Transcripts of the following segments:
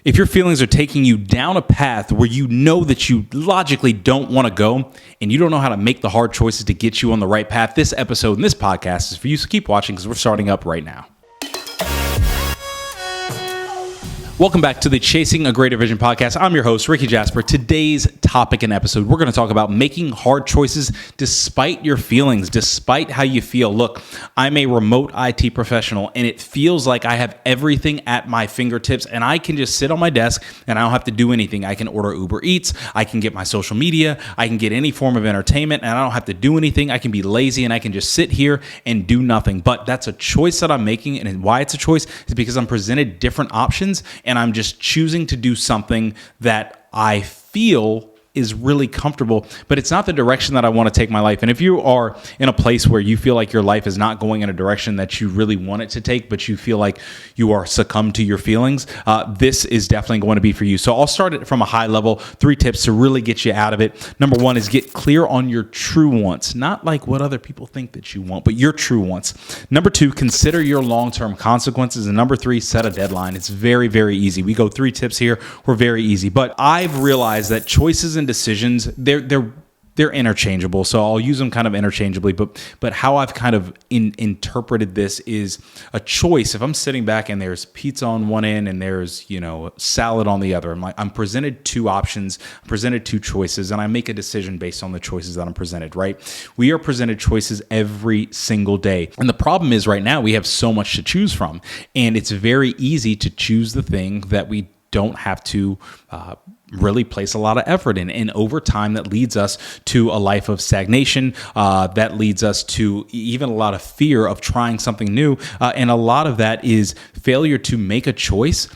If your feelings are taking you down a path where you know that you logically don't want to go and you don't know how to make the hard choices to get you on the right path, this episode and this podcast is for you. So keep watching because we're starting up right now. Welcome back to the Chasing a Greater Vision podcast. I'm your host, Rickey Jasper. Today's topic and episode, we're going to talk about making hard choices despite your feelings, despite how you feel. Look, I'm a remote IT professional, and it feels like I have everything at my fingertips, and I can just sit on my desk, and I don't have to do anything. I can order Uber Eats, I can get my social media, I can get any form of entertainment, and I don't have to do anything. I can be lazy, and I can just sit here and do nothing. But that's a choice that I'm making, and why it's a choice is because I'm presented different options, and I'm just choosing to do something that I feel is really comfortable, but it's not the direction that I want to take my life. And if you are in a place where you feel like your life is not going in a direction that you really want it to take, but you feel like you are succumbed to your feelings, this is definitely going to be for you. So I'll start it from a high level, 3 tips to really get you out of it. Number 1 is get clear on your true wants, not like what other people think that you want, but your true wants. Number 2, consider your long-term consequences. And number 3, set a deadline. It's very, very easy. We go 3 tips here. We're very easy, but I've realized that choices and decisions, they're interchangeable. So I'll use them kind of interchangeably, but how I've kind of interpreted this is a choice. If I'm sitting back and there's pizza on one end and there's, salad on the other, I'm presented 2 options, I'm presented 2 choices, and I make a decision based on the choices that I'm presented, right? We are presented choices every single day. And the problem is right now we have so much to choose from, and it's very easy to choose the thing that we don't have to really place a lot of effort in. And over time, that leads us to a life of stagnation. That leads us to even a lot of fear of trying something new. And a lot of that is failure to make a choice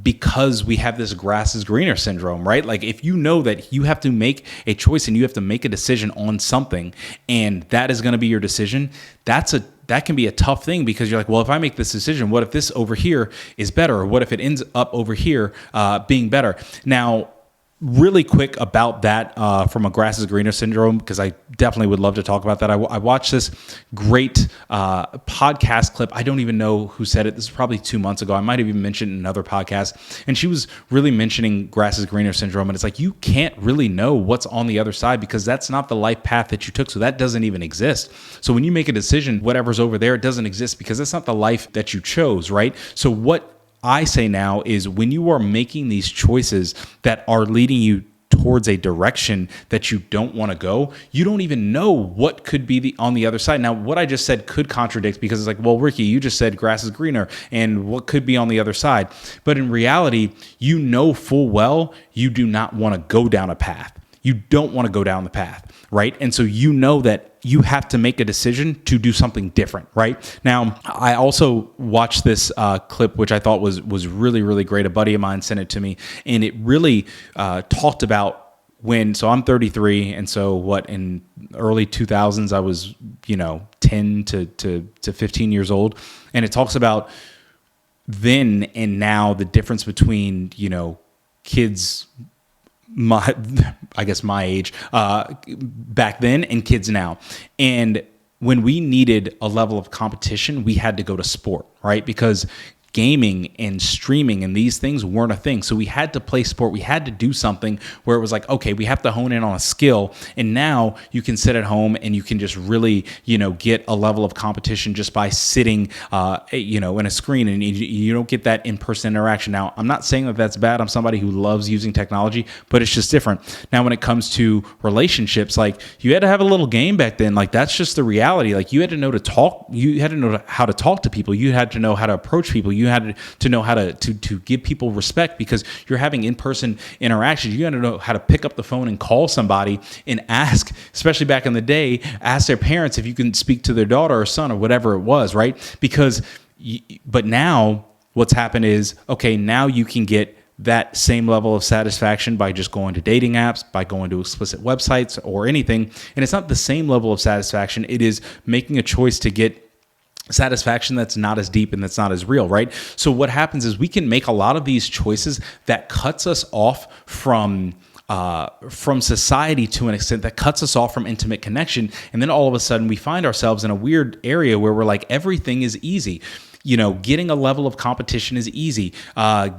because we have this grass is greener syndrome, right? Like if you know that you have to make a choice and you have to make a decision on something, and that is going to be your decision, that can be a tough thing, because you're like, well, if I make this decision, what if this over here is better? Or what if it ends up over here being better? Now, really quick about that from a grass is greener syndrome, because I definitely would love to talk about that. I watched this great podcast clip. I don't even know who said it. This is probably 2 months ago. I might have even mentioned in another podcast. And she was really mentioning grass is greener syndrome. And it's like, you can't really know what's on the other side, because that's not the life path that you took. So that doesn't even exist. So when you make a decision, whatever's over there, it doesn't exist because that's not the life that you chose, right? So what I say now is, when you are making these choices that are leading you towards a direction that you don't want to go, you don't even know what could be on the other side. Now, what I just said could contradict, because it's like, well, Rickey, you just said grass is greener, and what could be on the other side? But in reality, you know full well you do not want to go down a path. You don't want to go down the path, right? And so you know that you have to make a decision to do something different, right? Now, I also watched this clip, which I thought was really, really great. A buddy of mine sent it to me, and it really talked about so I'm 33, and so in early 2000s, I was, 10 to 15 years old, and it talks about then and now, the difference between, kids my age back then and kids now. And when we needed a level of competition, we had to go to sport, right? Because gaming and streaming and these things weren't a thing. So we had to play sport. We had to do something where it was like, okay, we have to hone in on a skill. And now you can sit at home and you can just really, get a level of competition just by sitting, in a screen, and you don't get that in-person interaction. Now, I'm not saying that that's bad. I'm somebody who loves using technology, but it's just different. Now, when it comes to relationships, like, you had to have a little game back then. Like, that's just the reality. Like, you had to know to talk. You had to know how to talk to people. You had to know how to approach people. You had to know how to give people respect, because you're having in-person interactions. You got to know how to pick up the phone and call somebody and ask, especially back in the day, ask their parents if you can speak to their daughter or son or whatever it was, right? But now what's happened is, okay, now you can get that same level of satisfaction by just going to dating apps, by going to explicit websites or anything. And it's not the same level of satisfaction. It is making a choice to get satisfaction that's not as deep and that's not as real, right? So what happens is we can make a lot of these choices that cuts us off from society to an extent, that cuts us off from intimate connection. And then all of a sudden we find ourselves in a weird area where we're like, everything is easy. Getting a level of competition is easy.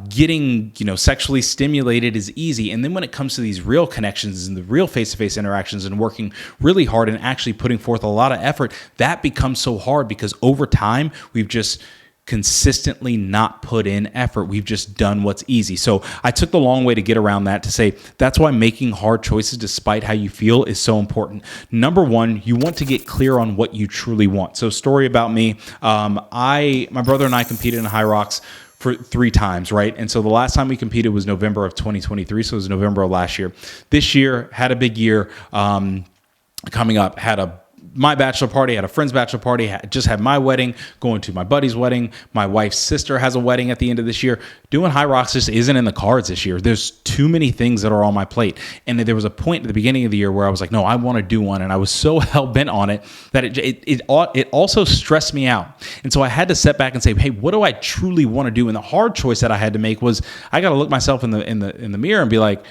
Getting, sexually stimulated is easy. And then when it comes to these real connections and the real face-to-face interactions and working really hard and actually putting forth a lot of effort, that becomes so hard because over time we've just consistently not put in effort. We've just done what's easy. So I took the long way to get around that to say that's why making hard choices despite how you feel is so important. Number one, you want to get clear on what you truly want. So story about me, my brother and I competed in high rocks for 3 times, right? And so the last time we competed was November of 2023. So it was November of last year. This year had a big year coming up, had my bachelor party, had a friend's bachelor party, just had my wedding, going to my buddy's wedding. My wife's sister has a wedding at the end of this year. Doing high rocks just isn't in the cards this year. There's too many things that are on my plate. And there was a point at the beginning of the year where I was like, no, I want to do one. And I was so hell-bent on it that it also stressed me out. And so I had to step back and say, hey, what do I truly want to do? And the hard choice that I had to make was I got to look myself in the mirror and be like,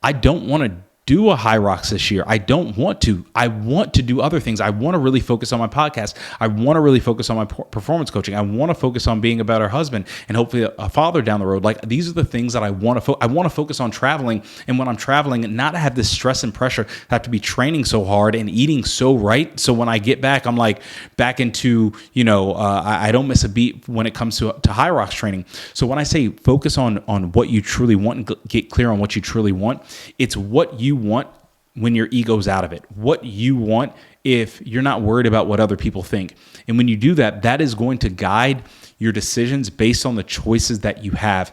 I don't want to do a high rocks this year. I don't want to. I want to do other things. I want to really focus on my podcast. I want to really focus on my performance coaching. I want to focus on being a better husband and hopefully a father down the road. Like these are the things that I want to I want to focus on traveling. And when I'm traveling, not have this stress and pressure, have to be training so hard and eating so right. So when I get back, I'm like back into, I don't miss a beat when it comes to high rocks training. So when I say focus on what you truly want and get clear on what you truly want, it's what you want when your ego's out of it, what you want if you're not worried about what other people think. And when you do that, that is going to guide your decisions based on the choices that you have.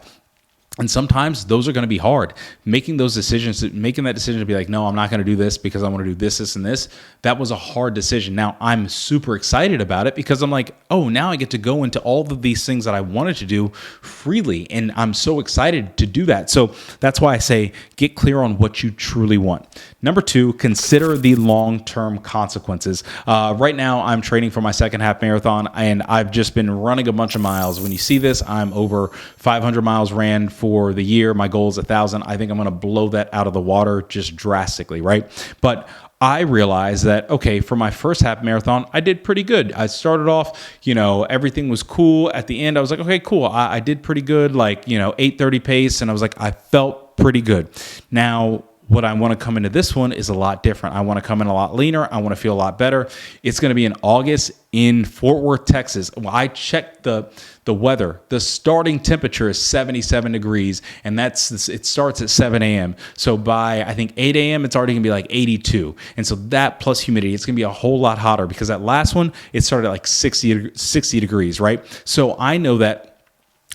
And sometimes those are going to be hard. Making that decision to be like, no, I'm not going to do this because I want to do this, this, and this. That was a hard decision. Now I'm super excited about it because I'm like, oh, now I get to go into all of these things that I wanted to do freely. And I'm so excited to do that. So that's why I say, get clear on what you truly want. Number 2, consider the long-term consequences. Right now I'm training for my second half marathon and I've just been running a bunch of miles. When you see this, I'm over 500 miles ran for the year. My goal is 1,000. I think I'm going to blow that out of the water just drastically, right? But I realized that, okay, for my first half marathon, I did pretty good. I started off, everything was cool. At the end, I was like, okay, cool. I did pretty good, like, 8:30 pace. And I was like, I felt pretty good. Now, what I want to come into this one is a lot different. I want to come in a lot leaner. I want to feel a lot better. It's going to be in August in Fort Worth, Texas. Well, I checked the weather. The starting temperature is 77 degrees, and it starts at 7 a.m. So by, I think, 8 a.m., it's already going to be like 82. And so that plus humidity, it's going to be a whole lot hotter because that last one, it started at like 60 degrees, right? So I know that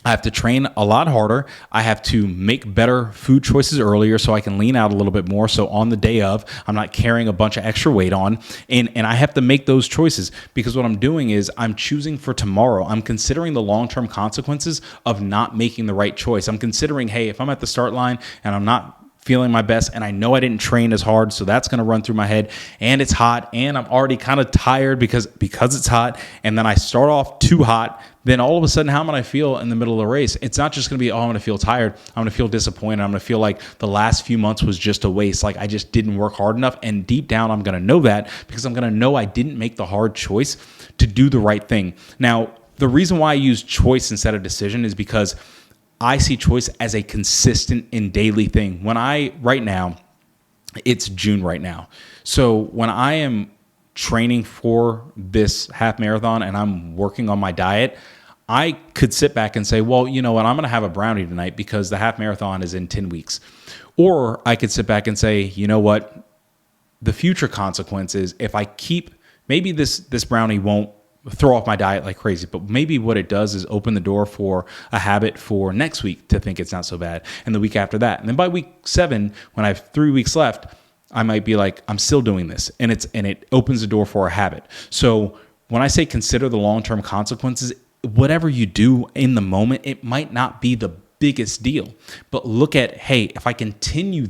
I have to train a lot harder. I have to make better food choices earlier so I can lean out a little bit more. So on the day of, I'm not carrying a bunch of extra weight on. And I have to make those choices because what I'm doing is I'm choosing for tomorrow. I'm considering the long-term consequences of not making the right choice. I'm considering, hey, if I'm at the start line and I'm not feeling my best and I know I didn't train as hard, so that's going to run through my head, and it's hot and I'm already kind of tired because it's hot, and then I start off too hot, then all of a sudden how am I going to feel in the middle of the race? It's not just going to be, I'm going to feel tired. I'm going to feel disappointed. I'm going to feel like the last few months was just a waste, like I just didn't work hard enough, and deep down I'm going to know that because I'm going to know I didn't make the hard choice to do the right thing. Now, the reason why I use choice instead of decision is because I see choice as a consistent and daily thing. Right now, it's June right now. So when I am training for this half marathon and I'm working on my diet, I could sit back and say, well, you know what, I'm going to have a brownie tonight because the half marathon is in 10 weeks. Or I could sit back and say, you know what, the future consequence is if I keep, maybe this brownie won't throw off my diet like crazy, but maybe what it does is open the door for a habit for next week to think it's not so bad, and the week after that, and then by week 7, when I have 3 weeks left, I might be like, I'm still doing this, and it opens the door for a habit. So when I say consider the long-term consequences, whatever you do in the moment, it might not be the biggest deal. But look at, hey, if I continue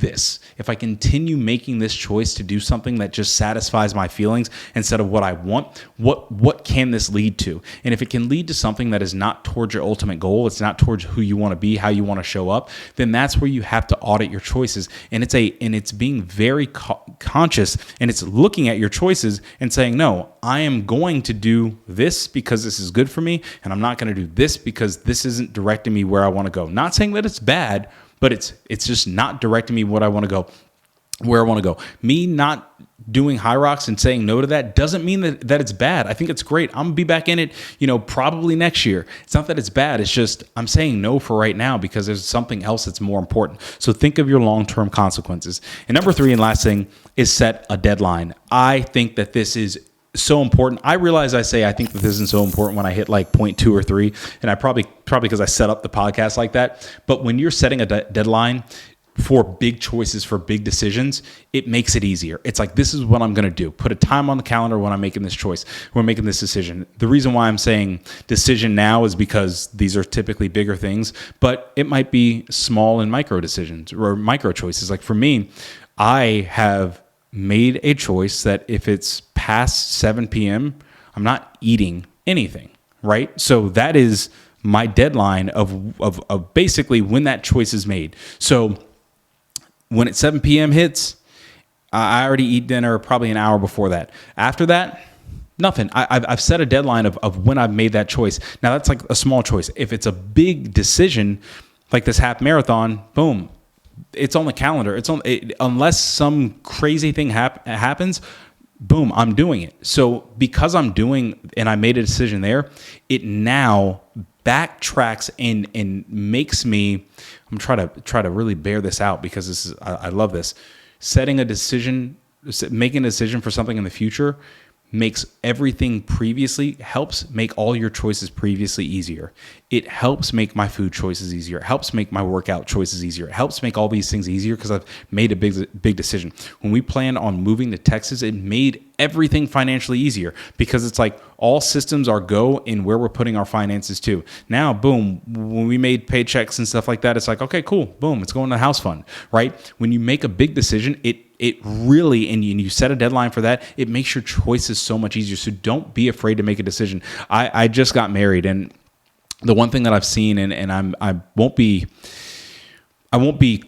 making this choice to do something that just satisfies my feelings instead of what I want, what can this lead to? And if it can lead to something that is not towards your ultimate goal, it's not towards who you want to be, how you want to show up, then that's where you have to audit your choices. And it's being very conscious, and it's looking at your choices and saying, no, I am going to do this because this is good for me, and I'm not going to do this because this isn't directing me where I want to go. Not saying that it's bad, but it's just not directing me where I want to go. Me not doing high rocks and saying no to that doesn't mean that it's bad. I think it's great. I'm gonna be back in it, probably next year. It's not that it's bad. It's just I'm saying no for right now because there's something else that's more important. So think of your long-term consequences. And number 3 and last thing is set a deadline. I think that this is so important. I realize I think that this isn't so important when I hit like 0.2 or 3, and I probably because I set up the podcast like that. But when you're setting a deadline for big choices, for big decisions, it makes it easier. It's like, this is what I'm going to do. Put a time on the calendar when I'm making this choice, when I'm making this decision. The reason why I'm saying decision now is because these are typically bigger things, but it might be small and micro decisions or micro choices. Like for me, I have made a choice that if it's past 7 p.m., I'm not eating anything, right? So that is my deadline of basically when that choice is made. So when it's 7 p.m. hits, I already eat dinner probably an hour before that. After that, nothing. I've set a deadline of when I've made that choice. Now that's like a small choice. If it's a big decision, like this half marathon, boom, it's on the calendar. Unless some crazy thing happens, boom, I'm doing it. So because I'm doing and I made a decision there, it now backtracks and makes me. I'm trying to really bear this out because this is I love this. Making a decision for something in the future makes everything previously, helps make all your choices previously easier. It helps make my food choices easier. It helps make my workout choices easier. It helps make all these things easier because I've made a big decision. When we planned on moving to Texas, it made everything financially easier because it's like all systems are go in where we're putting our finances to. Now, boom, when we made paychecks and stuff like that, it's like, okay, cool, boom, it's going to the house fund, right? When you make a big decision, it really, and you set a deadline for that, it makes your choices so much easier. So don't be afraid to make a decision. I just got married, and the one thing that I've seen, and I won't be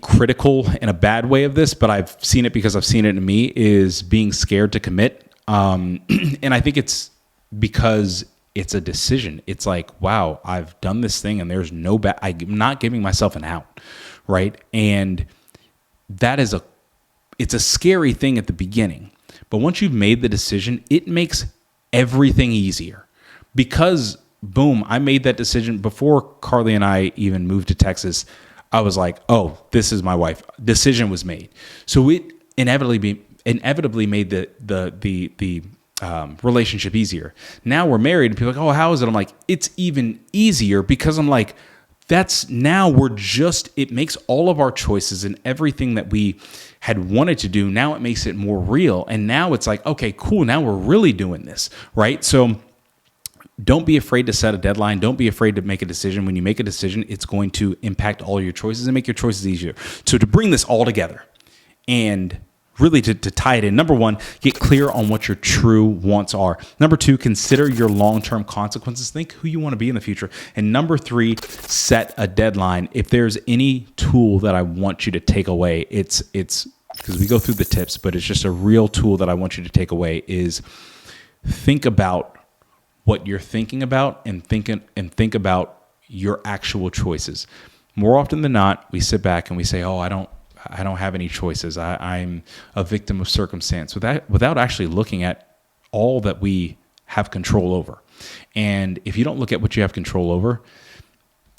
critical in a bad way of this, but I've seen it because I've seen it in me, is being scared to commit. And I think it's because it's a decision. It's like, wow, I've done this thing and there's no I'm not giving myself an out, right? And that is it's a scary thing at the beginning, but once you've made the decision, it makes everything easier because boom, I made that decision before Carly and I even moved to Texas. I was like, oh, this is my wife. Decision was made. So it inevitably made the relationship easier. Now we're married and people are like, oh, how is it? I'm like, it's even easier because I'm like, it makes all of our choices and everything that we had wanted to do, now it makes it more real. And now it's like, okay, cool, now we're really doing this, right? So don't be afraid to set a deadline. Don't be afraid to make a decision. When you make a decision, it's going to impact all your choices and make your choices easier. So to bring this all together and really to tie it in, number 1, get clear on what your true wants are. Number 2, consider your long-term consequences. Think who you want to be in the future. And number 3, set a deadline. If there's any tool that I want you to take away, it's because we go through the tips, but it's just a real tool that I want you to take away is think about what you're thinking about and think about your actual choices. More often than not, we sit back and we say, oh, I don't have any choices. I'm a victim of circumstance without actually looking at all that we have control over. And if you don't look at what you have control over,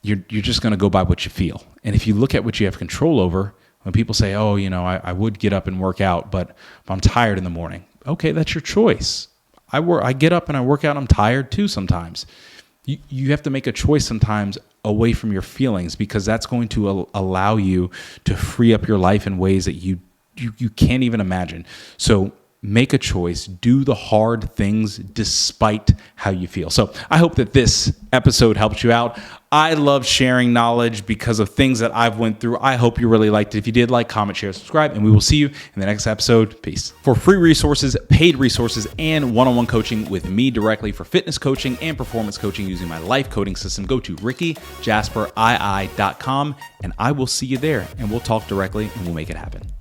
you're just going to go by what you feel. And if you look at what you have control over, when people say, oh, I would get up and work out, but I'm tired in the morning. Okay, that's your choice. I get up and I work out. I'm tired too sometimes. You have to make a choice sometimes away from your feelings because that's going to allow you to free up your life in ways that you can't even imagine. So make a choice, do the hard things despite how you feel. So I hope that this episode helped you out. I love sharing knowledge because of things that I've went through. I hope you really liked it. If you did, like, comment, share, subscribe, and we will see you in the next episode. Peace. For free resources, paid resources, and one-on-one coaching with me directly for fitness coaching and performance coaching using my life coding system, go to RickeyJasperII.com, and I will see you there, and we'll talk directly, and we'll make it happen.